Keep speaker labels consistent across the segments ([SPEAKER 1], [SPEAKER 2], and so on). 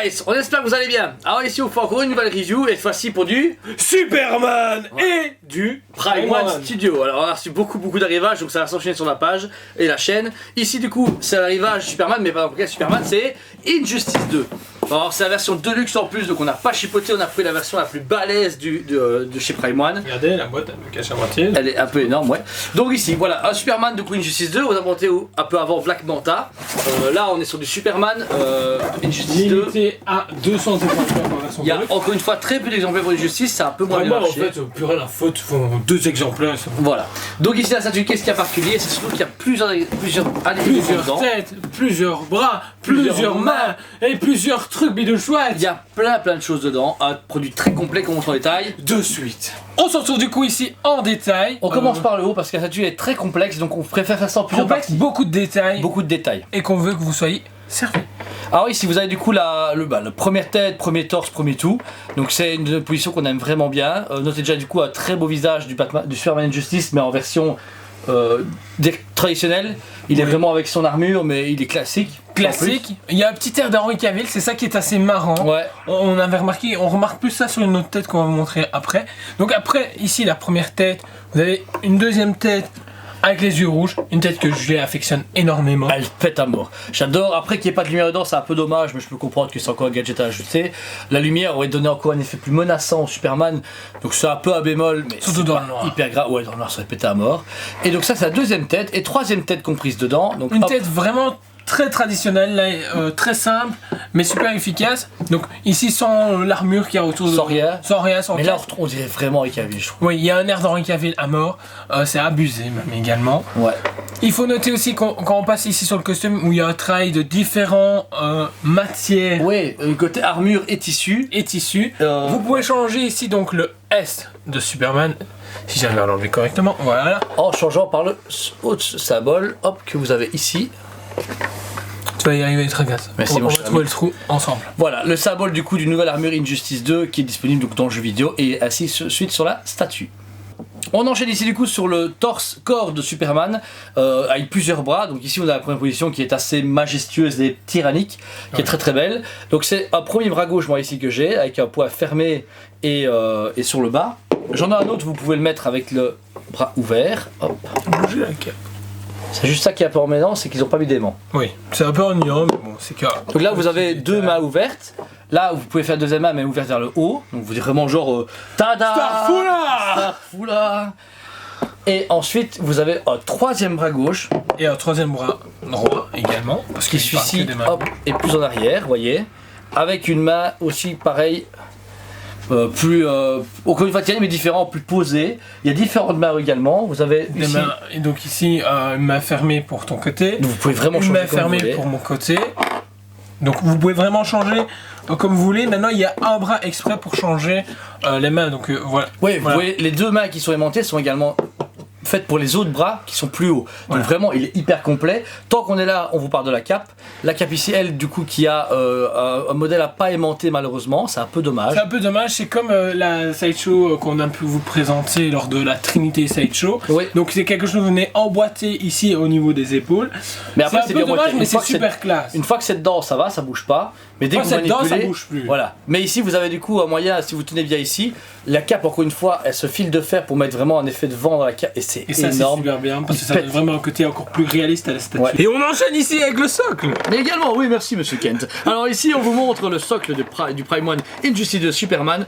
[SPEAKER 1] guys, on espère que vous allez bien. Alors ici on fait encore une nouvelle review et cette fois-ci pour du
[SPEAKER 2] Superman et du
[SPEAKER 1] Prime One Studio. Alors on a reçu beaucoup d'arrivages, donc ça va s'enchaîner sur la page et la chaîne. Ici du coup c'est l'arrivage Superman, mais pas n'importe quel Superman, c'est Injustice 2. Alors c'est la version Deluxe en plus, donc on n'a pas chipoté, on a pris la version la plus balèze de chez Prime One.
[SPEAKER 2] Regardez, la boîte elle me cache à moitié.
[SPEAKER 1] Elle est un peu énorme, ouais. Donc ici, voilà, un Superman de coup Injustice 2, on a monté un peu avant Black Manta. Là on est sur du Superman Injustice 2.
[SPEAKER 2] Limité à 200 exemplaires par version.
[SPEAKER 1] Il y a encore une fois très peu d'exemplaires pour Injustice, c'est un peu moins bien
[SPEAKER 2] Vraiment, en
[SPEAKER 1] marché.
[SPEAKER 2] fait, purée la faute, font 2 exemplaires.
[SPEAKER 1] Voilà. Donc ici la statue, qu'est-ce qu'il y a particulier? C'est surtout qu'il y a plusieurs
[SPEAKER 2] Plusieurs têtes, plusieurs bras, plusieurs mains et plusieurs trucs bidou chouettes.
[SPEAKER 1] Il y a plein de choses dedans, un produit très complet qu'on montre en détail.
[SPEAKER 2] De suite. On se retrouve du coup ici en détail.
[SPEAKER 1] On commence par le haut parce que la statue est très complexe, donc on préfère faire ça en plusieurs
[SPEAKER 2] Complexe,
[SPEAKER 1] parties.
[SPEAKER 2] beaucoup de détails.
[SPEAKER 1] Beaucoup de détails.
[SPEAKER 2] Et qu'on veut que vous soyez servis.
[SPEAKER 1] Alors ici vous avez du coup le première tête, premier torse, premier tout. Donc c'est une position qu'on aime vraiment bien. Notez déjà du coup un très beau visage du Superman Injustice, mais en version traditionnelle. Il est vraiment avec son armure, mais il est classique.
[SPEAKER 2] Classique. Il y a un petit air d'Henry Cavill, c'est ça qui est assez marrant.
[SPEAKER 1] Ouais.
[SPEAKER 2] On avait remarqué, on remarque plus ça sur une autre tête qu'on va vous montrer après. Donc après, ici la première tête, vous avez une deuxième tête avec les yeux rouges, une tête que je affectionne énormément.
[SPEAKER 1] Elle pète à mort. J'adore. Après qu'il n'y ait pas de lumière dedans, c'est un peu dommage, mais je peux comprendre que c'est encore un gadget à ajouter. La lumière aurait donné encore un effet plus menaçant au Superman, donc c'est un peu à bémol, mais
[SPEAKER 2] surtout dans le noir.
[SPEAKER 1] Hyper grave. Ouais, dans le noir, ça aurait pété à mort. Et donc ça, c'est la deuxième tête et troisième tête comprise dedans. Donc
[SPEAKER 2] une
[SPEAKER 1] hop.
[SPEAKER 2] tête vraiment très traditionnelle, là, très simple, mais super efficace. Donc ici sans l'armure qu'il y a autour de...
[SPEAKER 1] Sans rien.
[SPEAKER 2] Sans
[SPEAKER 1] Mais là,
[SPEAKER 2] casque.
[SPEAKER 1] on dirait vraiment Henry Cavill, je trouve.
[SPEAKER 2] Oui, il y a un air d'Henry Cavill à mort, c'est abusé même également.
[SPEAKER 1] Ouais.
[SPEAKER 2] Il faut noter aussi quand on passe ici sur le costume où il y a un travail de différents matières
[SPEAKER 1] Ouais, côté armure et tissu.
[SPEAKER 2] et tissus. Vous pouvez changer ici donc le S de Superman, si j'arrive à l'enlever correctement, voilà.
[SPEAKER 1] En changeant par le autre symbole, hop, que vous avez ici.
[SPEAKER 2] Tu vas y arriver très grâce.
[SPEAKER 1] Merci,
[SPEAKER 2] on
[SPEAKER 1] mon
[SPEAKER 2] va
[SPEAKER 1] cher
[SPEAKER 2] trouver
[SPEAKER 1] ami.
[SPEAKER 2] le trou ensemble.
[SPEAKER 1] Voilà, le symbole du coup d'une nouvelle armure Injustice 2 qui est disponible donc dans le jeu vidéo et ainsi suite sur la statue. On enchaîne ici du coup sur le corps de Superman avec plusieurs bras. Donc ici on a la première position qui est assez majestueuse et tyrannique, qui est très belle. Donc c'est un premier bras gauche moi ici que j'ai avec un poids fermé et sur le bas. J'en ai un autre, vous pouvez le mettre avec le bras ouvert. Hop.
[SPEAKER 2] Bouger la cape.
[SPEAKER 1] C'est juste ça qui est un peu emmênant, c'est qu'ils n'ont pas mis d'aimant.
[SPEAKER 2] Oui, c'est un peu ennuyant, mais bon, c'est que...
[SPEAKER 1] Donc là vous avez deux mains ouvertes. Là vous pouvez faire deuxième main mais ouverte vers le haut. Donc vous dites vraiment genre tada Starfoula. Et ensuite vous avez un troisième bras gauche
[SPEAKER 2] Et un troisième bras droit également, parce
[SPEAKER 1] qui
[SPEAKER 2] qu'il parle que
[SPEAKER 1] celui-ci
[SPEAKER 2] des mains.
[SPEAKER 1] hop est plus en arrière, vous voyez, avec une main aussi pareil. Plus encore une fois mais différent, plus posé. Il y a différentes mains également. Vous avez
[SPEAKER 2] Des
[SPEAKER 1] ici,
[SPEAKER 2] mains, et donc ici, une main fermée pour ton côté,
[SPEAKER 1] donc vous pouvez vraiment
[SPEAKER 2] une
[SPEAKER 1] changer
[SPEAKER 2] main
[SPEAKER 1] comme vous
[SPEAKER 2] fermée
[SPEAKER 1] voulez.
[SPEAKER 2] pour mon côté. Donc vous pouvez vraiment changer comme vous voulez. Maintenant il y a un bras exprès pour changer les mains. Donc voilà.
[SPEAKER 1] Oui, vous
[SPEAKER 2] Voilà.
[SPEAKER 1] voyez, les deux mains qui sont aimantées sont également faites pour les autres bras qui sont plus hauts. Donc
[SPEAKER 2] Voilà.
[SPEAKER 1] vraiment, il est hyper complet. Tant qu'on est là, on vous parle de la cape. La cape ici, elle, du coup, qui a un modèle à pas aimanté malheureusement, c'est un peu dommage.
[SPEAKER 2] C'est un peu dommage, c'est comme la sideshow qu'on a pu vous présenter lors de la Trinité Sideshow.
[SPEAKER 1] Oui.
[SPEAKER 2] Donc c'est quelque chose qu'on est emboîté ici au niveau des épaules.
[SPEAKER 1] Mais
[SPEAKER 2] C'est
[SPEAKER 1] après,
[SPEAKER 2] un
[SPEAKER 1] c'est
[SPEAKER 2] peu
[SPEAKER 1] bien
[SPEAKER 2] dommage,
[SPEAKER 1] monté.
[SPEAKER 2] mais c'est super classe.
[SPEAKER 1] Une fois que c'est dedans, ça va, ça bouge pas. Mais dès
[SPEAKER 2] Quand
[SPEAKER 1] que vous
[SPEAKER 2] c'est dedans,
[SPEAKER 1] manipulez,
[SPEAKER 2] ça bouge plus.
[SPEAKER 1] Voilà. Mais ici, vous avez du coup un moyen, si vous tenez bien ici, la cape, encore une fois, elle se file de fer pour mettre vraiment un effet de vent dans la cape. Et c'est
[SPEAKER 2] Et ça c'est
[SPEAKER 1] énorme.
[SPEAKER 2] super bien parce que
[SPEAKER 1] Il
[SPEAKER 2] ça
[SPEAKER 1] pète.
[SPEAKER 2] donne vraiment un côté encore plus réaliste à la statue.
[SPEAKER 1] Ouais.
[SPEAKER 2] Et on enchaîne ici avec le socle.
[SPEAKER 1] Mais également, oui, merci monsieur Kent. Alors ici, on vous montre le socle du Prime One Injustice de Superman,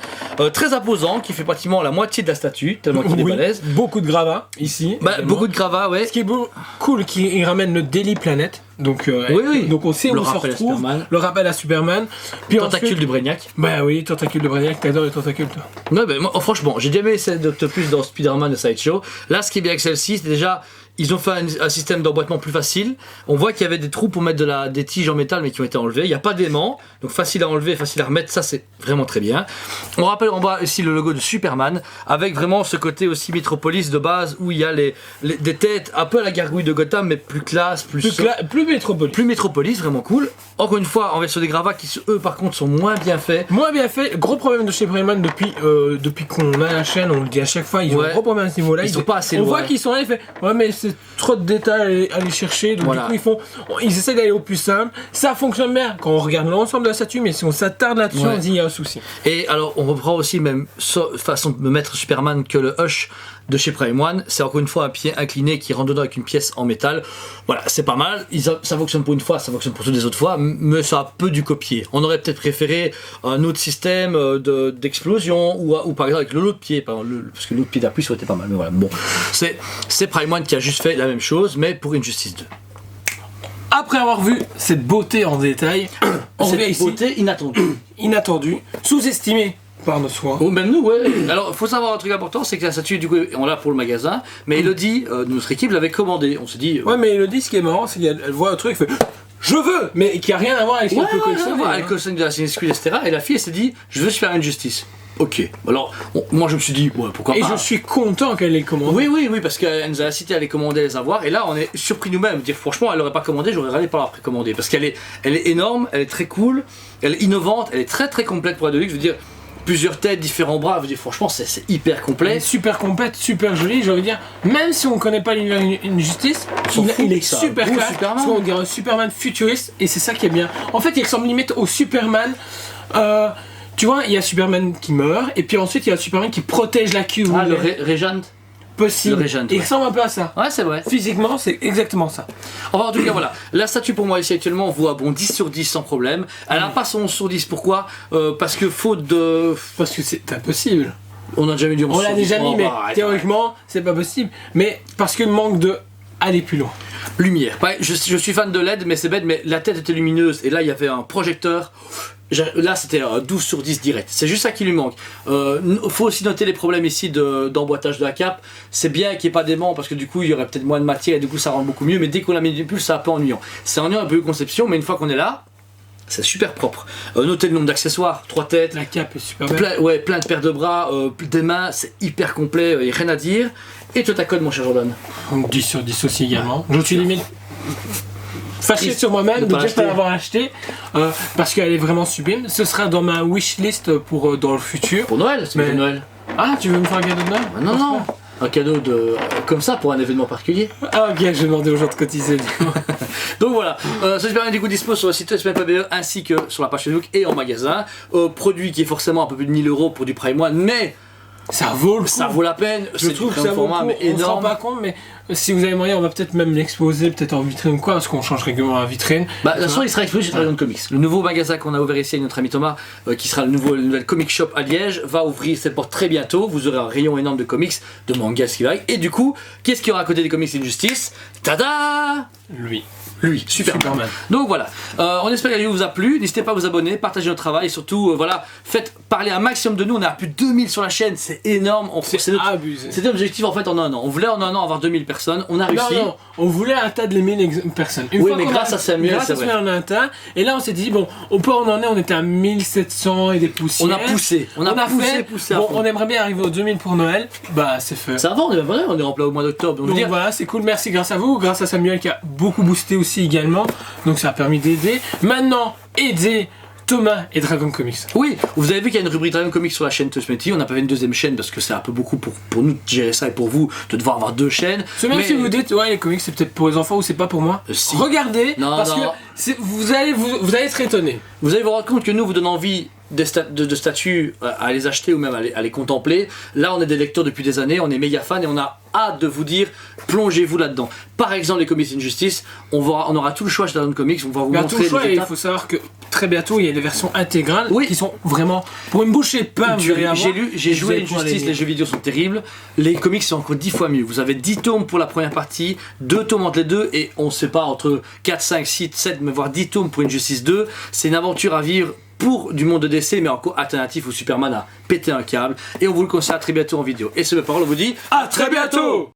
[SPEAKER 1] très imposant, qui fait pratiquement la moitié de la statue, tellement qu'il est balèze.
[SPEAKER 2] Beaucoup de gravats ici.
[SPEAKER 1] Bah,
[SPEAKER 2] également.
[SPEAKER 1] beaucoup de gravats, ouais.
[SPEAKER 2] Ce qui est cool, qu'il ramène le Daily Planet. Donc,
[SPEAKER 1] Oui.
[SPEAKER 2] donc on sait
[SPEAKER 1] Le
[SPEAKER 2] où on se
[SPEAKER 1] rappel à
[SPEAKER 2] retrouve.
[SPEAKER 1] Superman.
[SPEAKER 2] Le rappel à Superman. Puis
[SPEAKER 1] Tentacule
[SPEAKER 2] ensuite,
[SPEAKER 1] de Brainiac.
[SPEAKER 2] bah oui, tentacule de Brainiac, t'adores les tentacules toi.
[SPEAKER 1] Ouais, bah, moi, franchement, j'ai jamais essayé d'Octopus dans Spider-Man de Sideshow. Là, ce qui est bien avec celle-ci, c'est déjà, ils ont fait un système d'emboîtement plus facile. On voit qu'il y avait des trous pour mettre des tiges en métal, mais qui ont été enlevées. Il n'y a pas d'aimant, donc facile à enlever, facile à remettre. Ça, c'est vraiment très bien. On rappelle en bas ici le logo de Superman, avec vraiment ce côté aussi Metropolis de base, où il y a des têtes un peu à la gargouille de Gotham, mais plus classe,
[SPEAKER 2] Plus métropolitain.
[SPEAKER 1] plus Metropolis, vraiment cool. Encore une fois, on va sur des gravats qui, eux, par contre, sont moins bien faits.
[SPEAKER 2] Moins bien fait, gros problème de chez Prime One depuis qu'on a la chaîne, on le dit à chaque fois, ils ont
[SPEAKER 1] Ouais.
[SPEAKER 2] un gros problème à ce niveau-là.
[SPEAKER 1] Ils sont pas assez
[SPEAKER 2] On
[SPEAKER 1] loin.
[SPEAKER 2] voit qu'ils sont là, ils font ouais, mais c'est trop de détails à aller chercher. Donc
[SPEAKER 1] Voilà.
[SPEAKER 2] du coup, ils essaient d'aller au plus simple. Ça fonctionne bien quand on regarde l'ensemble de la statue, mais si on s'attarde là-dessus,
[SPEAKER 1] Ouais.
[SPEAKER 2] on se dit il y a un souci.
[SPEAKER 1] Et alors, on reprend aussi même façon de mettre Superman que le Hush de chez Prime One. C'est encore une fois un pied incliné qui rentre dedans avec une pièce en métal. Voilà, c'est pas mal. Ça fonctionne pour une fois, ça fonctionne pour toutes les autres fois, mais ça a peu du copier. On aurait peut-être préféré un autre système d'explosion ou par exemple avec l'autre pied, parce que l'autre pied d'appui ça aurait été pas mal. Mais voilà, bon, c'est Prime One qui a juste fait la même chose, mais pour Injustice 2.
[SPEAKER 2] Après avoir vu cette beauté en détail, on revient
[SPEAKER 1] Cette
[SPEAKER 2] ici,
[SPEAKER 1] beauté inattendue.
[SPEAKER 2] inattendue, sous-estimée par nos soins.
[SPEAKER 1] Oh, même nous, ouais. Alors, faut savoir un truc important, c'est que la statue, du coup, on l'a pour le magasin, mais Elodie, notre équipe, l'avait commandée. On s'est dit.
[SPEAKER 2] Ouais, mais Elodie, ce qui est marrant, c'est qu'elle voit un truc, elle fait je veux, mais qui a rien à voir avec ce qu'elle peut collectionner.
[SPEAKER 1] Elle collectionne de la Siniscule, etc. Et la fille, elle s'est dit, je veux Superman Justice. Ok. Alors, moi, je me suis dit, ouais, pourquoi
[SPEAKER 2] Et
[SPEAKER 1] pas.
[SPEAKER 2] je suis content qu'elle l'ait commandé.
[SPEAKER 1] Oui, parce qu'elle nous a incité à les commander, à les avoir. Et là, on est surpris nous-mêmes. Dire, franchement, elle l'aurait pas commandé, j'aurais râlé pas l'avoir précommandé. Parce qu'elle est énorme, elle est très cool, elle est innovante, elle est très très complète pour la Deluxe. Je veux dire, plusieurs têtes, différents bras. Je veux dire, franchement, c'est hyper
[SPEAKER 2] Elle
[SPEAKER 1] complet.
[SPEAKER 2] est super complète, super jolie, j'ai envie de dire, même si on connaît pas l'univers Injustice,
[SPEAKER 1] s'en fout,
[SPEAKER 2] il est
[SPEAKER 1] ça.
[SPEAKER 2] super
[SPEAKER 1] Beau
[SPEAKER 2] classe,
[SPEAKER 1] Superman.
[SPEAKER 2] parce qu'on dirait un Superman futuriste, et c'est ça qui est bien. En fait, il ressemble limite au Superman, tu vois, il y a Superman qui meurt, et puis ensuite il y a Superman qui protège la queue.
[SPEAKER 1] Ah, le Regent.
[SPEAKER 2] possible.
[SPEAKER 1] le Regent,
[SPEAKER 2] Il
[SPEAKER 1] ouais.
[SPEAKER 2] ressemble un peu à ça.
[SPEAKER 1] Ouais, c'est vrai.
[SPEAKER 2] Physiquement, c'est exactement ça.
[SPEAKER 1] Enfin, en tout cas, voilà. La statue, pour moi, ici, actuellement, vaut un bon 10 sur 10 sans problème. Elle n'a pas son 11 sur 10. Pourquoi parce que faute de.
[SPEAKER 2] Parce que c'est impossible.
[SPEAKER 1] On a déjà mis du 11
[SPEAKER 2] On
[SPEAKER 1] sur
[SPEAKER 2] l'a
[SPEAKER 1] 10.
[SPEAKER 2] déjà mis,
[SPEAKER 1] Oh,
[SPEAKER 2] mais
[SPEAKER 1] bah, arrête.
[SPEAKER 2] théoriquement, c'est pas possible. Mais parce que manque de aller plus loin.
[SPEAKER 1] Lumière. Pareil, je suis fan de LED, mais c'est bête, mais la tête était lumineuse. Et là, il y avait un projecteur. Là, c'était 12 sur 10 direct. C'est juste ça qui lui manque. Faut aussi noter les problèmes ici d'emboîtage de la cape. C'est bien qu'il n'y ait pas d'aimant parce que du coup, il y aurait peut-être moins de matière et du coup, ça rend beaucoup mieux. Mais dès qu'on a mis du pull, c'est un peu ennuyant. C'est ennuyant un peu de conception, mais une fois qu'on est là, c'est super propre. Notez le nombre d'accessoires, 3 têtes.
[SPEAKER 2] La cape est super belle.
[SPEAKER 1] Plein de paires de bras, des mains, c'est hyper complet, il n'y a rien à dire. Et toi ta code mon cher Jordan.
[SPEAKER 2] Donc 10 sur 10 aussi également. Je suis limite fâché sur moi-même de
[SPEAKER 1] pas
[SPEAKER 2] déjà pas
[SPEAKER 1] l'acheter.
[SPEAKER 2] l'avoir acheté parce qu'elle est vraiment sublime. Ce sera dans ma wishlist pour dans le futur.
[SPEAKER 1] Pour Noël, c'est
[SPEAKER 2] Mais-
[SPEAKER 1] pour Noël.
[SPEAKER 2] Ah, tu veux me faire un cadeau de Noël?
[SPEAKER 1] Ah, non, un cadeau comme ça pour un événement particulier.
[SPEAKER 2] Ah ok, je vais demander aux gens de cotiser.
[SPEAKER 1] Donc voilà, ce Superman du coup dispo sur le site SPM.be ainsi que sur la page Facebook et en magasin. Produit qui est forcément un peu plus de 1000 € pour du Prime One, mais
[SPEAKER 2] Ça vaut le coup.
[SPEAKER 1] ça vaut la peine.
[SPEAKER 2] Je
[SPEAKER 1] C'est
[SPEAKER 2] trouve
[SPEAKER 1] du
[SPEAKER 2] que ça vaut le
[SPEAKER 1] format
[SPEAKER 2] coup.
[SPEAKER 1] mais
[SPEAKER 2] On se rend
[SPEAKER 1] énorme.
[SPEAKER 2] pas compte, mais si vous avez moyen, on va peut-être même l'exposer, peut-être en vitrine ou quoi, parce qu'on change régulièrement la vitrine.
[SPEAKER 1] Bah, de toute façon, il sera exposé chez Dragon Comics. Le nouveau magasin qu'on a ouvert ici avec notre ami Thomas, qui sera le nouvel comic shop à Liège, va ouvrir ses portes très bientôt. Vous aurez un rayon énorme de comics, de mangas, ce qui va avec. Et du coup, qu'est-ce qu'il y aura à côté des comics Injustice? Tada! Lui, Superman. Donc voilà, on espère que la vidéo vous a plu. N'hésitez pas à vous abonner, partagez notre travail et surtout, voilà, faites parler un maximum de nous. On est à plus de 2000 sur la chaîne, c'est énorme. C'est notre-
[SPEAKER 2] Abusé.
[SPEAKER 1] C'était l'objectif en fait en un an. On voulait en un an avoir 2000 personnes, on a réussi.
[SPEAKER 2] Non, on voulait atteindre les 1000 personnes. Une
[SPEAKER 1] Oui,
[SPEAKER 2] fois
[SPEAKER 1] mais
[SPEAKER 2] qu'on
[SPEAKER 1] grâce à Samuel,
[SPEAKER 2] grâce
[SPEAKER 1] c'est
[SPEAKER 2] à
[SPEAKER 1] vrai.
[SPEAKER 2] Samuel, on a atteint. Et là, on s'est dit, bon, au point où on en est, on était à 1700 et des poussières.
[SPEAKER 1] On a poussé, on a poussé, poussé à
[SPEAKER 2] Bon,
[SPEAKER 1] fond.
[SPEAKER 2] on aimerait bien arriver aux 2000 pour Noël. Bah, c'est fait.
[SPEAKER 1] Ça va, on est en plein au mois d'octobre. Donc, je veux
[SPEAKER 2] Donc
[SPEAKER 1] dire,
[SPEAKER 2] voilà, c'est cool, merci grâce à vous, grâce à Samuel qui a beaucoup boosté aussi également, donc ça a permis d'aider. Maintenant, aider Thomas et Dragon Comics.
[SPEAKER 1] oui, vous avez vu qu'il y a une rubrique Dragon Comics sur la chaîne Tosmeti. On n'a pas fait une deuxième chaîne parce que c'est un peu beaucoup pour nous de gérer ça et pour vous de devoir avoir 2 chaînes.
[SPEAKER 2] Même
[SPEAKER 1] Mais-
[SPEAKER 2] si vous dites, ouais, les comics c'est peut-être pour les enfants ou c'est pas pour moi,
[SPEAKER 1] Si.
[SPEAKER 2] regardez,
[SPEAKER 1] Non,
[SPEAKER 2] parce
[SPEAKER 1] non.
[SPEAKER 2] que vous allez être étonné.
[SPEAKER 1] Vous allez vous rendre compte que nous, vous donnons envie de statues à les acheter ou même à les contempler. Là, on est des lecteurs depuis des années, on est méga fans et on a hâte de vous dire, plongez-vous là-dedans. Par exemple, les Comics Injustice, on aura tout le choix chez Dragon Comics, on va vous
[SPEAKER 2] Mais à tout
[SPEAKER 1] montrer
[SPEAKER 2] le choix,
[SPEAKER 1] les
[SPEAKER 2] et il
[SPEAKER 1] étapes.
[SPEAKER 2] faut savoir que très bientôt il y a des versions intégrales
[SPEAKER 1] Oui.
[SPEAKER 2] qui sont vraiment pour une bouchée de pain. vous allez avoir,
[SPEAKER 1] J'ai
[SPEAKER 2] et
[SPEAKER 1] joué
[SPEAKER 2] vous allez pouvoir
[SPEAKER 1] Injustice, les jeux vidéo sont terribles. Les comics sont encore 10 fois mieux. Vous avez 10 tomes pour la première partie, 2 tomes entre les deux, et on sait pas, entre 4, 5, 6, 7, mais voire 10 tomes pour Injustice 2. C'est une aventure à vivre pour du monde de DC, mais encore alternatif où Superman a pété un câble. Et on vous le conseille à très bientôt en vidéo. Et sur mes paroles, on vous dit
[SPEAKER 2] à très bientôt.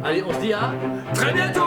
[SPEAKER 1] Allez, on se dit à
[SPEAKER 2] Très bientôt.